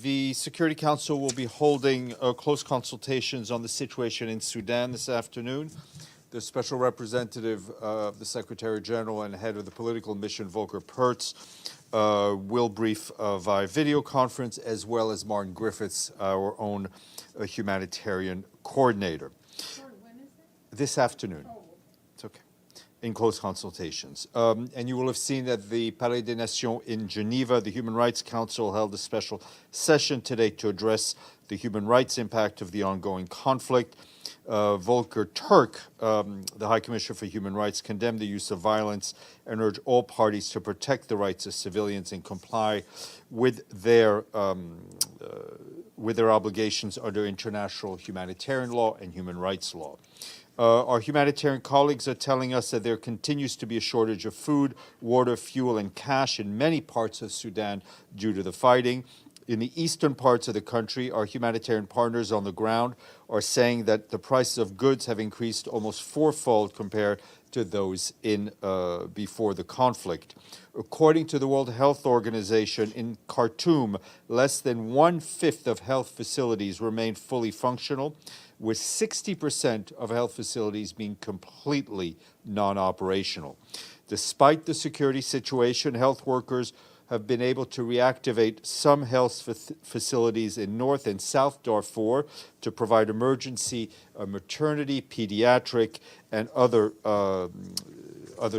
The Security Council will be holding close consultations on the situation in Sudan this afternoon. The Special Representative of the Secretary General and head of the political mission, Volker Perthes, will brief via video conference, as well as Martin Griffiths, our own humanitarian coordinator. Sorry, when is it? This afternoon. Oh. It's okay. In close consultations. And you will have seen that the Palais des Nations in Geneva, the Human Rights Council, held a special session today to address the human rights impact of the ongoing conflict. Volker Türk, the High Commissioner for Human Rights, condemned the use of violence and urged all parties to protect the rights of civilians and comply with their obligations under international humanitarian law and human rights law. Our humanitarian colleagues are telling us that there continues to be a shortage of food, water, fuel, and cash in many parts of Sudan due to the fighting. In the eastern parts of the country, our humanitarian partners on the ground are saying that the prices of goods have increased almost fourfold compared to those in before the conflict. According to the World Health Organization, in Khartoum, less than 1/5 of health facilities remain fully functional, with 60% of health facilities being completely non-operational. Despite the security situation, health workers have been able to reactivate some health facilities in North and South Darfur to provide emergency maternity, pediatric, and other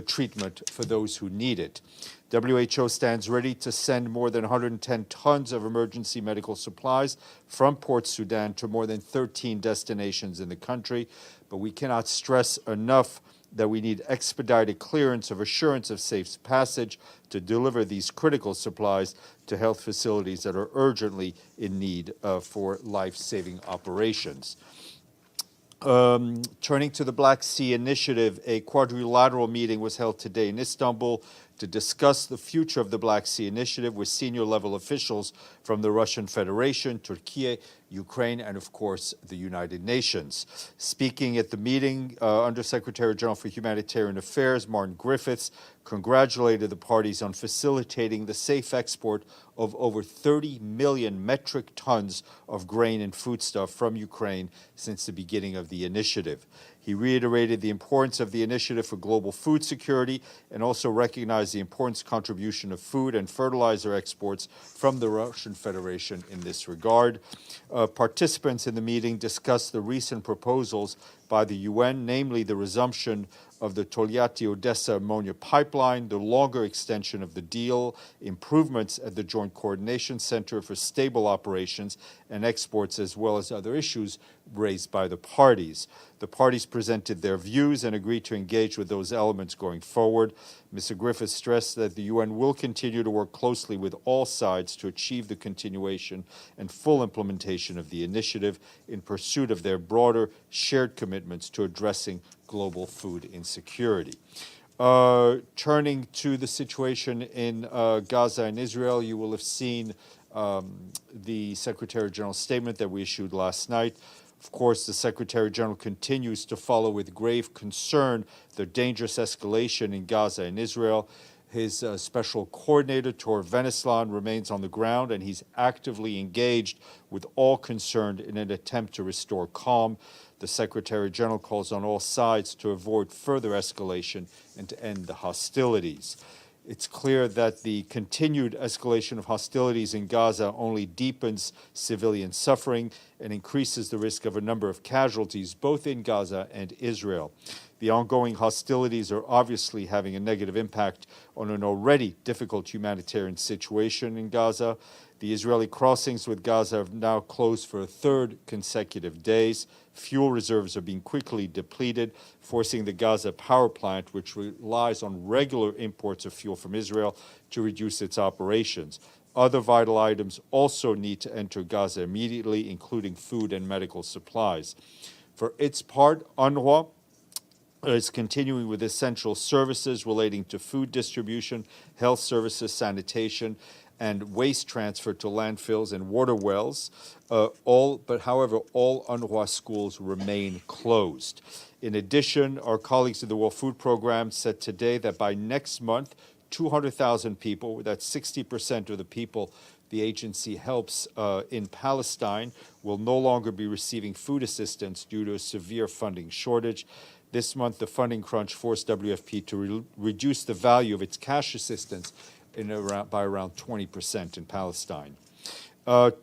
treatment for those who need it. WHO stands ready to send more than 110 tons of emergency medical supplies from Port Sudan to more than 13 destinations in the country, but we cannot stress enough that we need expedited clearance of assurance of safe passage to deliver these critical supplies to health facilities that are urgently in need for life-saving operations. Turning to the Black Sea Initiative, a quadrilateral meeting was held today in Istanbul to discuss the future of the Black Sea Initiative with senior-level officials from the Russian Federation, Turkey, Ukraine, and, of course, the United Nations. Speaking at the meeting, Undersecretary General for Humanitarian Affairs, Martin Griffiths, congratulated the parties on facilitating the safe export of over 30 million metric tons of grain and foodstuff from Ukraine since the beginning of the initiative. He reiterated the importance of the initiative for global food security and also recognized the important contribution of food and fertilizer exports from the Russian Federation in this regard. Participants in the meeting discussed the recent proposals by the UN, namely the resumption of the Tolyatti-Odessa ammonia pipeline, the longer extension of the deal, improvements at the Joint Coordination Center for Stable Operations and Exports, as well as other issues raised by the parties. The parties presented their views and agreed to engage with those elements going forward. Mr. Griffiths stressed that the UN will continue to work closely with all sides to achieve the continuation and full implementation of the initiative in pursuit of their broader shared commitments to addressing global food insecurity. Turning to the situation in Gaza and Israel, you will have seen the Secretary General's statement that we issued last night. Of course, the Secretary General continues to follow with grave concern the dangerous escalation in Gaza and Israel. His special coordinator, Tor Veneslan, remains on the ground, and he's actively engaged with all concerned in an attempt to restore calm. The Secretary General calls on all sides to avoid further escalation and to end the hostilities. It's clear that the continued escalation of hostilities in Gaza only deepens civilian suffering and increases the risk of a number of casualties, both in Gaza and Israel. The ongoing hostilities are obviously having a negative impact on an already difficult humanitarian situation in Gaza. The Israeli crossings with Gaza have now closed for a third consecutive days. Fuel reserves are being quickly depleted, forcing the Gaza power plant, which relies on regular imports of fuel from Israel, to reduce its operations. Other vital items also need to enter Gaza immediately, including food and medical supplies. For its part, UNRWA is continuing with essential services relating to food distribution, health services, sanitation, and waste transfer to landfills and water wells. However, all UNRWA schools remain closed. In addition, our colleagues in the World Food Program said today that by next month, 200,000 people, that's 60% of the people the agency helps in Palestine, will no longer be receiving food assistance due to a severe funding shortage. This month, the funding crunch forced WFP to reduce the value of its cash assistance by around 20% in Palestine.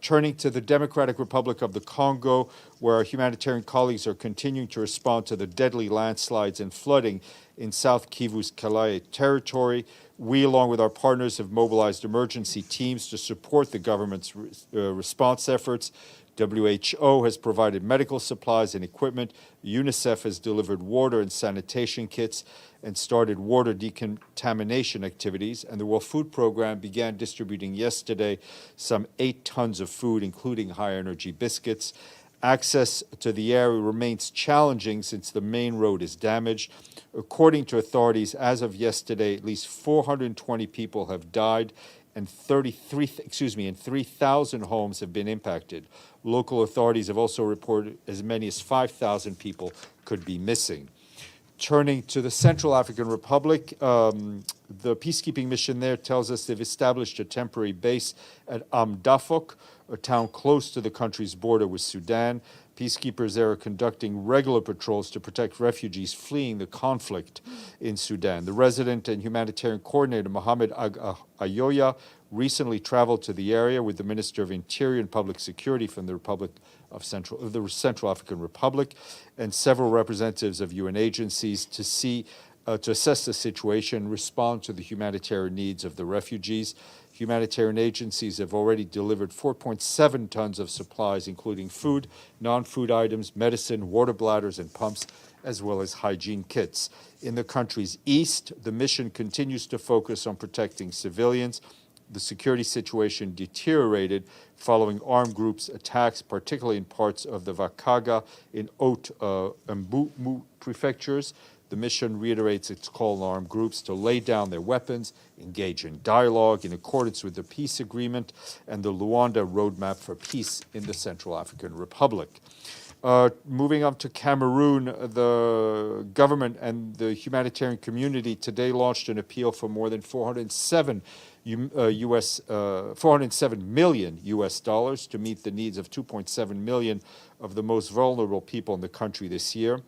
Turning to the Democratic Republic of the Congo, where our humanitarian colleagues are continuing to respond to the deadly landslides and flooding in South Kivu's Calais territory. We, along with our partners, have mobilized emergency teams to support the government's response efforts. WHO has provided medical supplies and equipment. UNICEF has delivered water and sanitation kits and started water decontamination activities. And the World Food Program began distributing yesterday some 8 tons of food, including high-energy biscuits. Access to the area remains challenging since the main road is damaged. According to authorities, as of yesterday, at least 420 people have died and 3,000 homes have been impacted. Local authorities have also reported as many as 5,000 people could be missing. Turning to the Central African Republic, the peacekeeping mission there tells us they've established a temporary base at Amdafok, a town close to the country's border with Sudan. Peacekeepers there are conducting regular patrols to protect refugees fleeing the conflict in Sudan. The resident and humanitarian coordinator, Mohamed Ayoya, recently traveled to the area with the Minister of Interior and Public Security from the Central African Republic and several representatives of UN agencies to assess the situation and respond to the humanitarian needs of the refugees. Humanitarian agencies have already delivered 4.7 tons of supplies, including food, non-food items, medicine, water bladders, and pumps, as well as hygiene kits. In the country's east, the mission continues to focus on protecting civilians. The security situation deteriorated following armed groups' attacks, particularly in parts of the Vakaga in Haute and Mbu prefectures. The mission reiterates its call on armed groups to lay down their weapons, engage in dialogue in accordance with the peace agreement and the Luanda Roadmap for Peace in the Central African Republic. Moving on to Cameroon, the government and the humanitarian community today launched an appeal for more than $407 million to meet the needs of 2.7 million of the most vulnerable people in the country this year.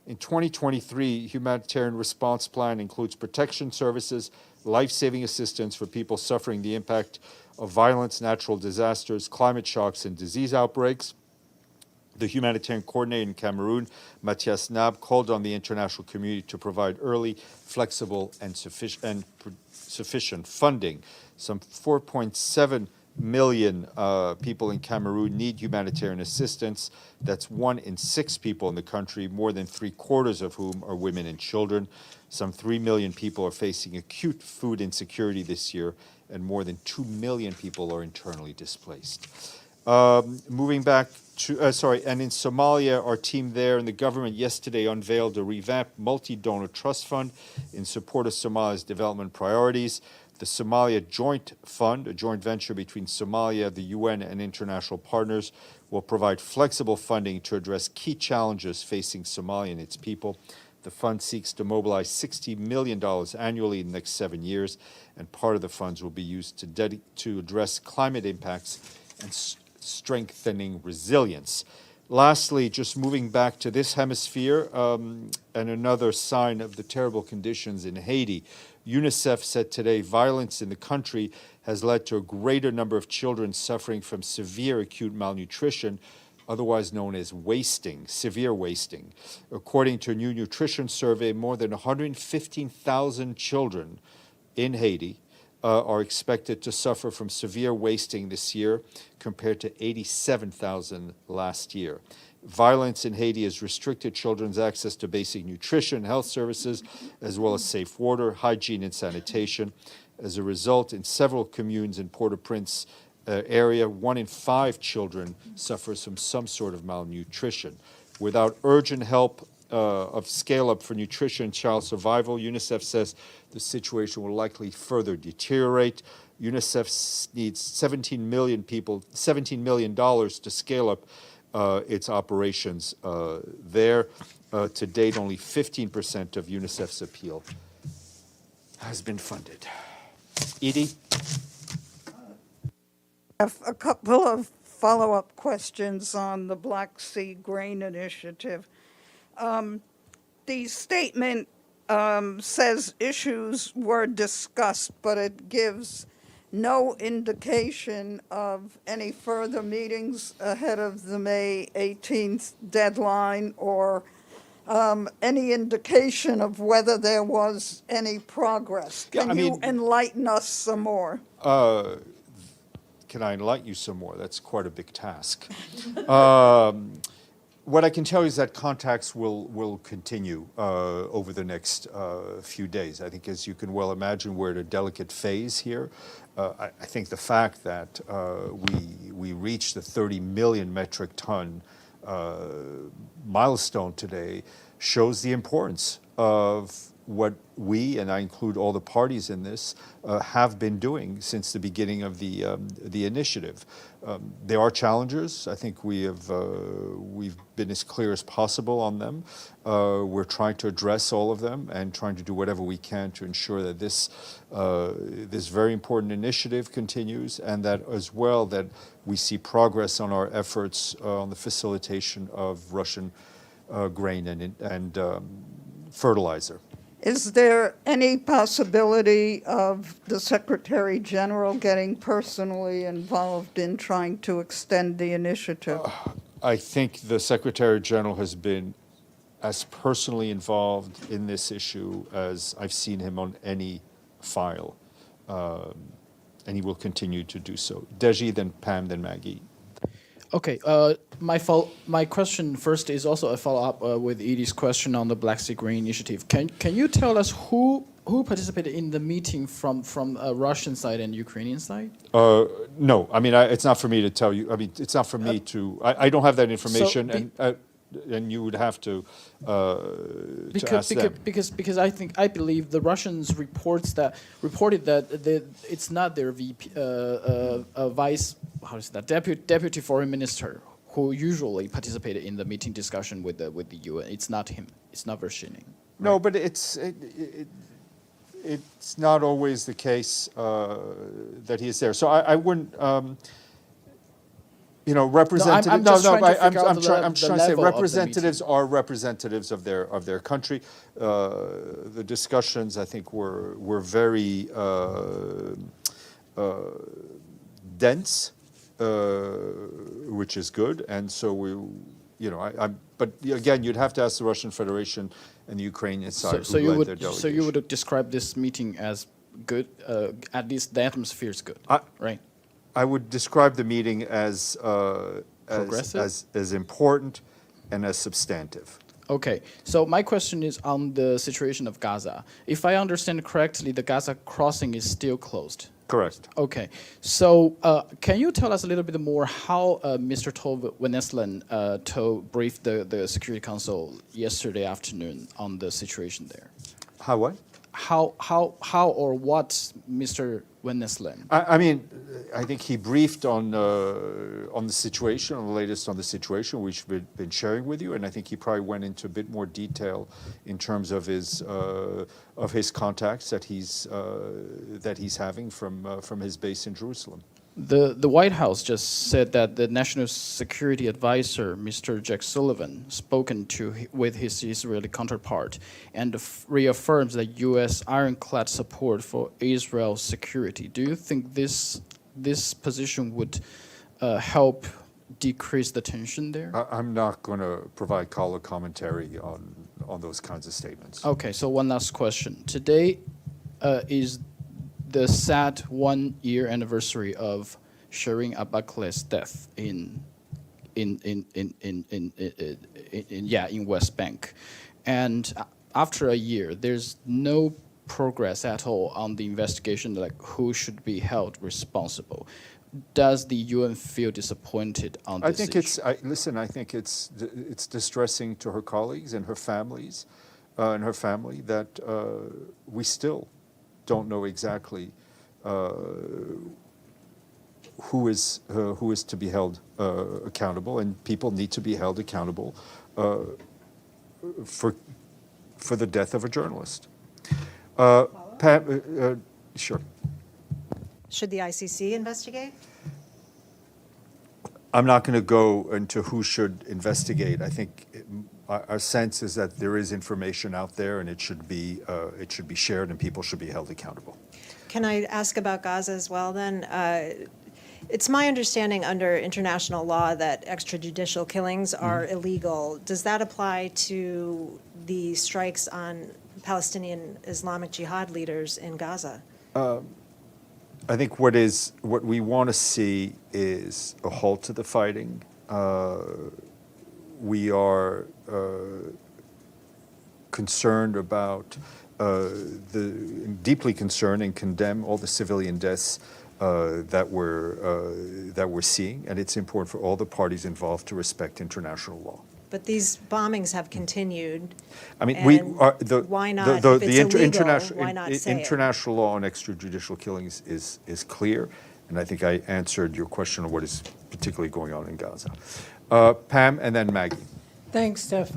In 2023, humanitarian response plan includes protection services, life-saving assistance for people suffering the impact of violence, natural disasters, climate shocks, and disease outbreaks. The Humanitarian Coordinator in Cameroon, Mathias Nab, called on the international community to provide early, flexible, and sufficient funding. Some 4.7 million people in Cameroon need humanitarian assistance. That's 1 in 6 people in the country, more than 3/4 of whom are women and children. Some 3 million people are facing acute food insecurity this year, and more than 2 million people are internally displaced. Moving back to, and in Somalia, our team there and the government yesterday unveiled a revamped multi-donor trust fund in support of Somalia's development priorities. The Somalia Joint Fund, a joint venture between Somalia, the UN, and international partners, will provide flexible funding to address key challenges facing Somalia and its people. The fund seeks to mobilize $60 million annually in the next 7 years, and part of the funds will be used to address climate impacts and strengthening resilience. Lastly, just moving back to this hemisphere, and another sign of the terrible conditions in Haiti. UNICEF said today violence in the country has led to a greater number of children suffering from severe acute malnutrition, otherwise known as wasting, severe wasting. According to a new nutrition survey, more than 115,000 children in Haiti are expected to suffer from severe wasting this year, compared to 87,000 last year. Violence in Haiti has restricted children's access to basic nutrition, health services, as well as safe water, hygiene, and sanitation. As a result, in several communes in Port-au-Prince area, 1 in 5 children suffers from some sort of malnutrition. Without urgent help of scale-up for nutrition and child survival, UNICEF says the situation will likely further deteriorate. UNICEF needs $17 million to scale up its operations there. To date, only 15% of UNICEF's appeal has been funded. Edie? have a couple of follow-up questions on the Black Sea Grain Initiative. The statement says issues were discussed, but it gives no indication of any further meetings ahead of the May 18th deadline or any indication of whether there was any progress. Yeah, Can I you mean- enlighten us some more? Can I enlighten you some more? That's quite a big task. What I can tell you is that contacts will continue over the next few days. I think, as you can well imagine, we're at a delicate phase here. I think the fact that we reached the 30 million metric ton milestone today shows the importance of what we, and I include all the parties in this, have been doing since the beginning of the initiative. There are challenges. I think we've been as clear as possible on them. We're trying to address all of them and trying to do whatever we can to ensure that this very important initiative continues, and that as well that we see progress on our efforts on the facilitation of Russian grain and fertilizer. Is there any possibility of the Secretary General getting personally involved in trying to extend the initiative? I think the Secretary General has been as personally involved in this issue as I've seen him on any file, and he will continue to do so. Deji, then Pam, then Maggie. Okay, my question first is also a follow-up with Edie's question on the Black Sea Grain Initiative. Can you tell us who participated in the meeting from Russian side and Ukrainian side? No, I mean, it's not for me to tell you. I mean, it's not for me to. I don't have that information, and you would have to ask them. Because I believe the Russians reported that it's not their VP, vice, how is that, deputy foreign minister who usually participated in the meeting discussion with the UN. It's not him. It's not Vershinin. No, but it's not always the case that he is there. So I wouldn't. Representatives. I'm trying to say representatives are representatives of their country. The discussions, I think, were very dense, which is good, and so but again, you'd have to ask the Russian Federation and the Ukrainian side. So you would describe this meeting as good. At least the atmosphere is good, right? I would describe the meeting as important and as substantive. Okay, so my question is on the situation of Gaza. If I understand correctly, the Gaza crossing is still closed. Correct. Okay, so can you tell us a little bit more how Mr. Tove Wennesland briefed the Security Council yesterday afternoon on the situation there? How what? How or what Mr. Wennesland? I mean, I think he briefed on the situation, on the latest on the situation, which we've been sharing with you, and I think he probably went into a bit more detail in terms of his contacts that he's having from his base in Jerusalem. The White House just said that the National Security Advisor, Mr. Jack Sullivan, spoken with his Israeli counterpart and reaffirms the U.S. ironclad support for Israel's security. Do you think this position would help decrease the tension there? I'm not going to provide color commentary on those kinds of statements. Okay, so one last question. Today is the sad 1-year anniversary of Shireen Abu Akleh's death in West Bank, and after a year, there's no progress at all on the investigation, like who should be held responsible. Does the UN feel disappointed on this issue? I think it's distressing to her colleagues and her families, and her family that we still don't know exactly who is to be held accountable, and people need to be held accountable for the death of a journalist. Pam, sure. Should the ICC investigate? I'm not going to go into who should investigate. I think our sense is that there is information out there, and it should be shared, and people should be held accountable. Can I ask about Gaza as well then? It's my understanding under international law that extrajudicial killings are illegal. Does that apply to the strikes on Palestinian Islamic Jihad leaders in Gaza? I think what we want to see is a halt to the fighting. We are concerned about deeply concerned and condemn all the civilian deaths that we're seeing, and it's important for all the parties involved to respect international law. But these bombings have continued. I mean, why not? If it's illegal, why not say it? international law on extrajudicial killings is clear, and I think I answered your question on what is particularly going on in Gaza. Pam, and then Maggie. Thanks, Steph.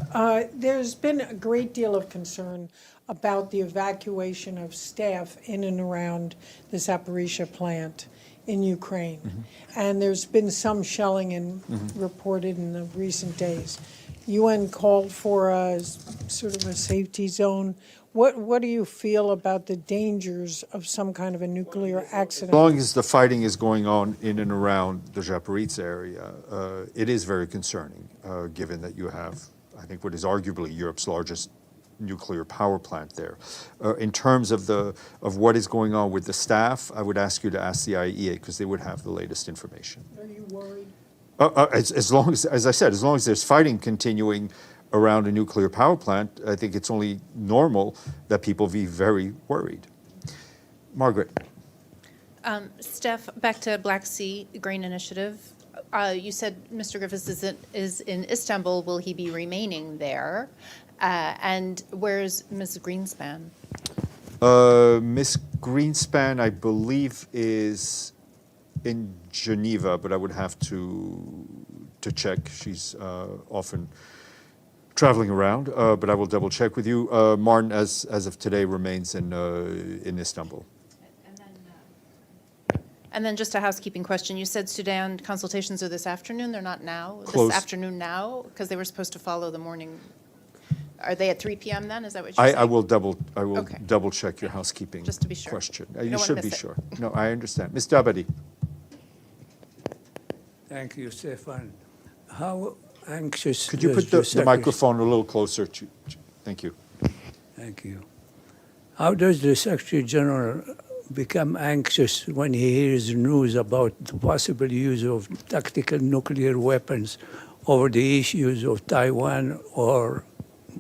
There's been a great deal of concern about the evacuation of staff in and around the Zaporizhzhia plant in Ukraine. And there's been some shelling reported in the recent days. UN called for a sort of a safety zone. What do you feel about the dangers of some kind of a nuclear accident? As long as the fighting is going on in and around the Zaporizhzhia area, it is very concerning, given that you have, I think, what is arguably Europe's largest nuclear power plant there. In terms of what is going on with the staff, I would ask you to ask the IAEA because they would have the latest information. Are you worried? As long as I said, as long as there's fighting continuing around a nuclear power plant, I think it's only normal that people be very worried. Margaret. Steph, back to Black Sea Grain Initiative. You said Mr. Griffiths is in Istanbul. Will he be remaining there? And where's Ms. Greenspan? Ms. Greenspan, I believe, is in Geneva, but I would have to check. She's often traveling around, but I will double check with you. Martin, as of today, remains in Istanbul. And then just a housekeeping question. You said Sudan consultations are this afternoon. They're not now? Close. This afternoon now? Because they were supposed to follow the morning. Are they at 3 p.m. then? Is that what you're saying? I will double Okay. double check your housekeeping Just to be sure. question. You You don't should wanna be miss it. sure. No, I understand. Ms. Dabadi. Thank you, Stefan. How anxious Could you does put the Secretary- microphone a little closer to thank you. Thank you. How does the Secretary General become anxious when he hears news about the possible use of tactical nuclear weapons over the issues of Taiwan or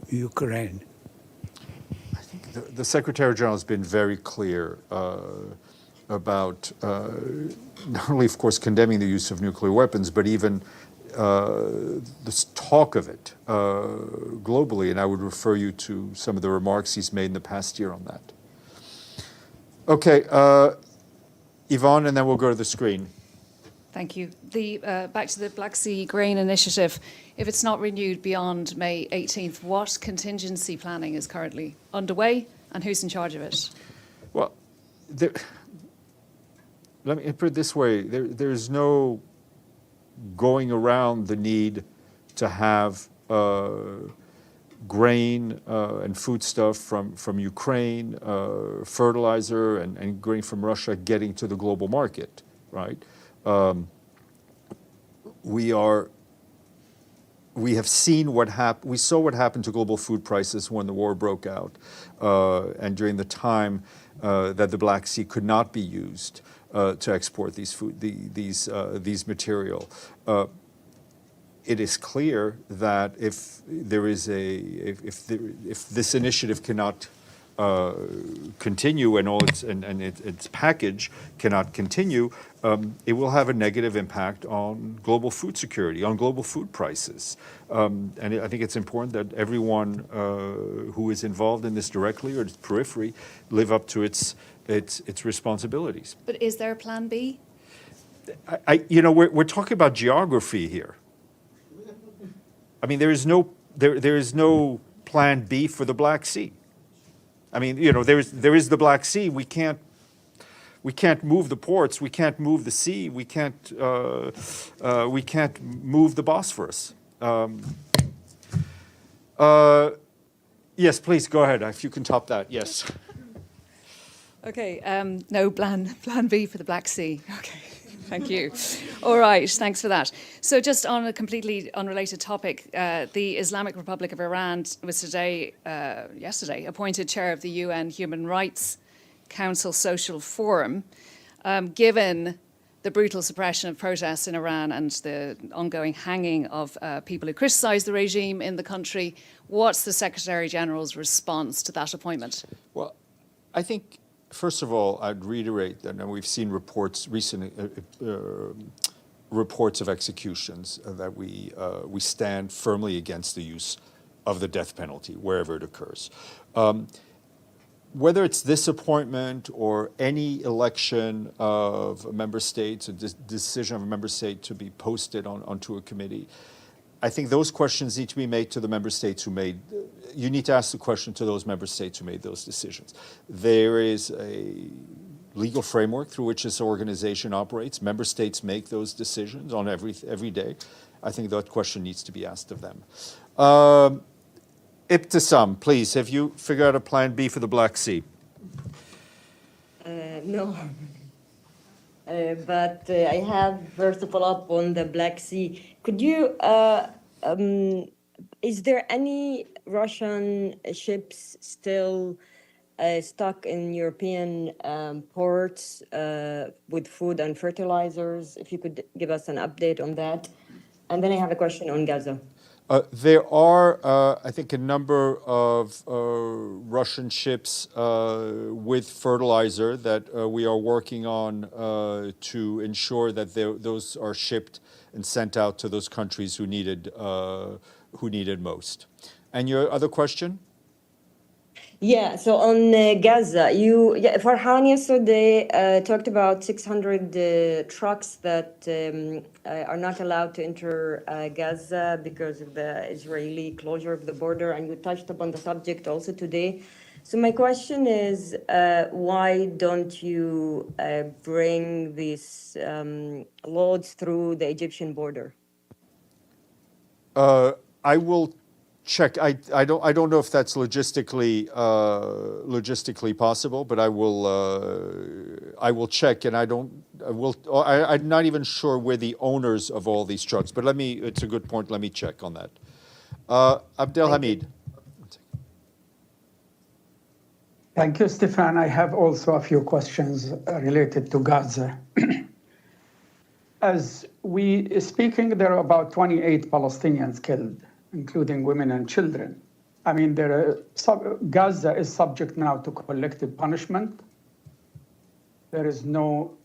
Ukraine? I think the Secretary General has been very clear about not only, of course, condemning the use of nuclear weapons, but even this talk of it globally. And I would refer you to some of the remarks he's made in the past year on that. Okay, Yvonne, and then we'll go to the screen. Thank you. Back to the Black Sea Grain Initiative. If it's not renewed beyond May 18th, what contingency planning is currently underway and who's in charge of it? Well, let me put it this way. There's no going around the need to have grain and foodstuff from Ukraine, fertilizer and grain from Russia getting to the global market, right? We have seen what happened. We saw what happened to global food prices when the war broke out, and during the time that the Black Sea could not be used to export these material. It is clear that if this initiative cannot continue and its package cannot continue, it will have a negative impact on global food security, on global food prices. And I think it's important that everyone who is involved in this directly or its periphery live up to its responsibilities. But is there a plan B? We're talking about geography here. I mean, there is no plan B for the Black Sea. I mean, there is the Black Sea. We can't we can't move the ports, we can't move the sea, we can't move the Bosphorus. Yes, please go ahead. If you can top that, yes. Okay, no plan B for the Black Sea. Okay, thank you. All right, thanks for that. So just on a completely unrelated topic, the Islamic Republic of Iran was yesterday, appointed chair of the UN Human Rights Council Social Forum. Given the brutal suppression of protests in Iran and the ongoing hanging of people who criticize the regime in the country, what's the Secretary General's response to that appointment? Well, I think, first of all, I'd reiterate that we've seen reports, recent reports of executions, that we stand firmly against the use of the death penalty wherever it occurs. Whether it's this appointment or any election of member states, a decision of a member state to be posted onto a committee, I think those questions need to be made to the member states who made, you need to ask the question to those member states who made those decisions. There is a legal framework through which this organization operates. Member states make those decisions on every day. I think that question needs to be asked of them. Ibtisam, please, have you figured out a plan B for the Black Sea? No. But I have first to follow up on the Black Sea. Could you, is there any Russian ships still stuck in European ports with food and fertilizers? If you could give us an update on that. And then I have a question on Gaza. There are, I think, a number of Russian ships with fertilizer that we are working on to ensure that those are shipped and sent out to those countries who needed most. And your other question? Yeah, so on Gaza, Farhan yesterday talked about 600 trucks that are not allowed to enter Gaza because of the Israeli closure of the border, and you touched upon the subject also today. So my question is, why don't you bring these loads through the Egyptian border? I will check. I don't know if that's logistically possible, but I will check, and I'm not even sure we're the owners of all these trucks. But it's a good point. Let me check on that. Abdelhamid. Thank you, Stefan. I have also a few questions related to Gaza. As we speaking, there are about 28 Palestinians killed, including women and children. I mean, Gaza is subject now to collective punishment. There is no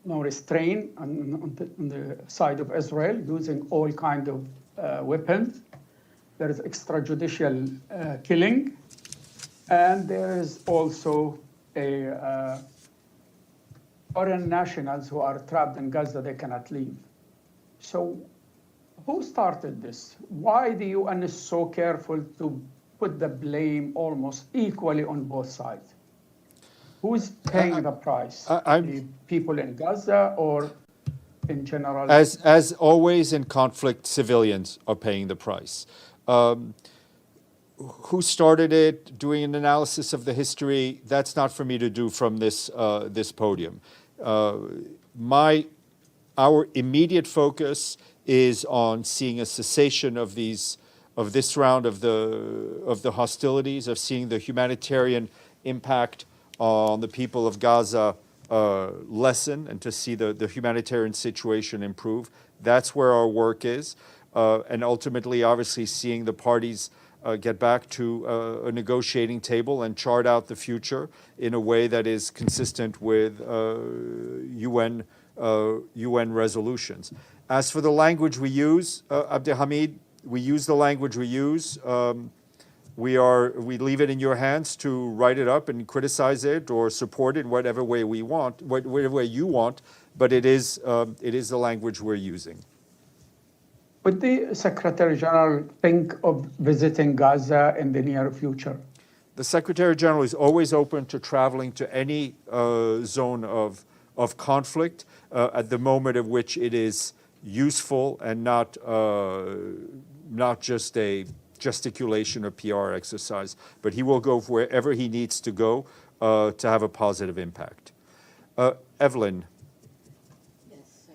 restraint on the side of Israel using all kinds of weapons. There is extrajudicial killing, and there is also foreign nationals who are trapped in Gaza. They cannot leave. So who started this? Why the UN is so careful to put the blame almost equally on both sides? Who's paying the price? The people in Gaza or in general? As always in conflict, civilians are paying the price. Who started it? Doing an analysis of the history, that's not for me to do from this podium. Our immediate focus is on seeing a cessation of this round of the hostilities, of seeing the humanitarian impact on the people of Gaza lessen, and to see the humanitarian situation improve. That's where our work is, and ultimately, obviously, seeing the parties get back to a negotiating table and chart out the future in a way that is consistent with UN resolutions. As for the language we use, Abdelhamid, we use the language we use. We leave it in your hands to write it up and criticize it or support it in whatever way we want, whatever way you want. But it is the language we're using. Would the Secretary General think of visiting Gaza in the near future? The Secretary General is always open to traveling to any zone of conflict at the moment at which it is useful and not just a gesticulation or PR exercise, but he will go wherever he needs to go to have a positive impact. Evelyn. Yes, sir.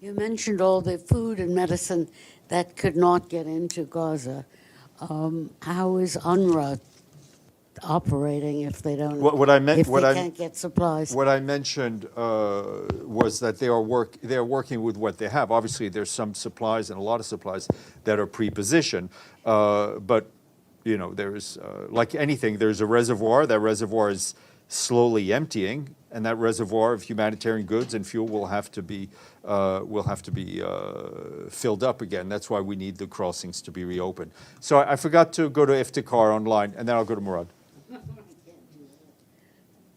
You mentioned all the food and medicine that could not get into Gaza. How is UNRWA operating if they don't? Can't get supplies? What I mentioned was that they are working with what they have. Obviously, there's some supplies and a lot of supplies that are pre-positioned, but you know, there's like anything, there's a reservoir. That reservoir is slowly emptying, and that reservoir of humanitarian goods and fuel will have to be filled up again. That's why we need the crossings to be reopened. So I forgot to go to Iftikhar online, and then I'll go to Murad.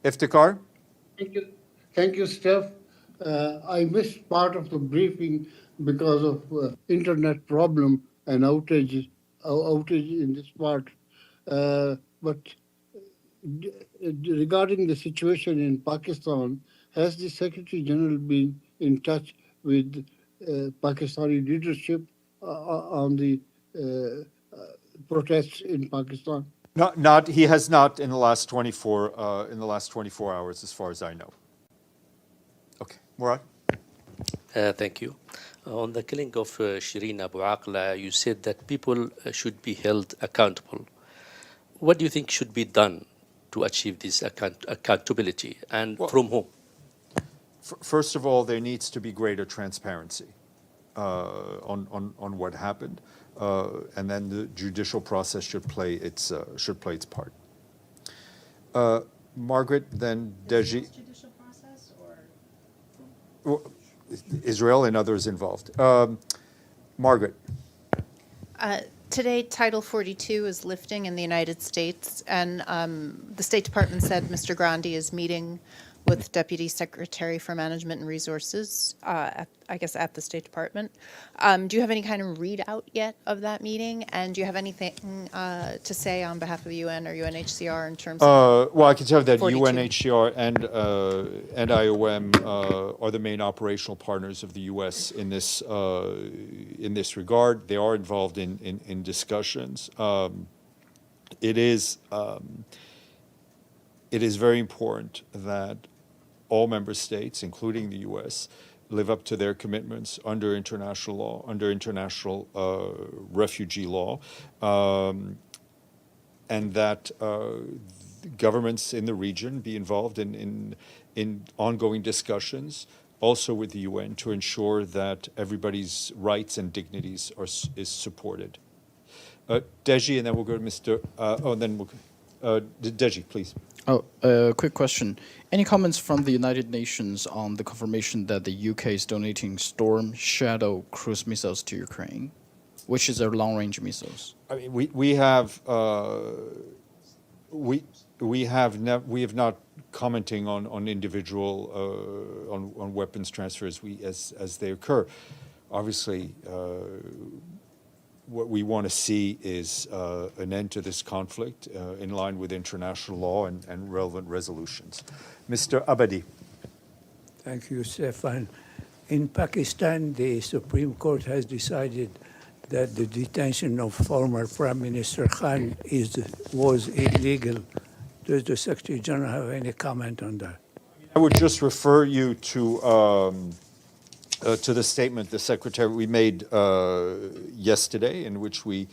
Iftikhar? Thank you, Steph. I missed part of the briefing because of internet problem and outage in this part. But regarding the situation in Pakistan, has the Secretary General been in touch with Pakistani leadership on the protests in Pakistan? He has not in the last 24 hours, as far as I know. Okay, Murad. Thank you. On the killing of Shireen Abu Aqla, you said that people should be held accountable. What do you think should be done to achieve this accountability, and from whom? First of all, there needs to be greater transparency on what happened, and then the judicial process should play its part. Margaret, then Deji. Judicial process, or Israel and others involved. Margaret. Today, Title 42 is lifting in the United States, and the State Department said Mr. Grandi is meeting with Deputy Secretary for Management and Resources, I guess at the State Department. Do you have any kind of readout yet of that meeting? And do you have anything to say on behalf of UN or UNHCR in terms of well, I can tell you that 42? UNHCR and IOM are the main operational partners of the U.S. in this regard. They are involved in discussions. It is very important that all member states, including the U.S., live up to their commitments under international law, under international refugee law, and that governments in the region be involved in ongoing discussions, also with the UN, to ensure that everybody's rights and dignities is supported. Deji, and then we'll go to Mr. Deji, please. Quick question. Any comments from the United Nations on the confirmation that the UK is donating Storm Shadow cruise missiles to Ukraine, which is their long-range missiles? I mean, we have not commenting on individual on weapons transfers as they occur. Obviously, what we want to see is an end to this conflict in line with international law and relevant resolutions. Mr. Abadi. Thank you, Stefan. In Pakistan, the Supreme Court has decided that the detention of former Prime Minister Khan was illegal. Does the Secretary General have any comment on that? I would just refer you to the statement the Secretary we made yesterday, in which we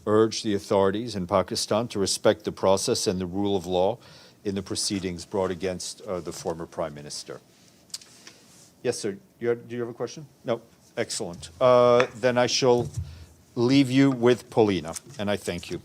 urged the authorities in Pakistan to respect the process and the rule of law in the proceedings brought against the former Prime Minister. Yes, sir. Do you have a question? No. Excellent. Then I shall leave you with Paulina, and I thank you.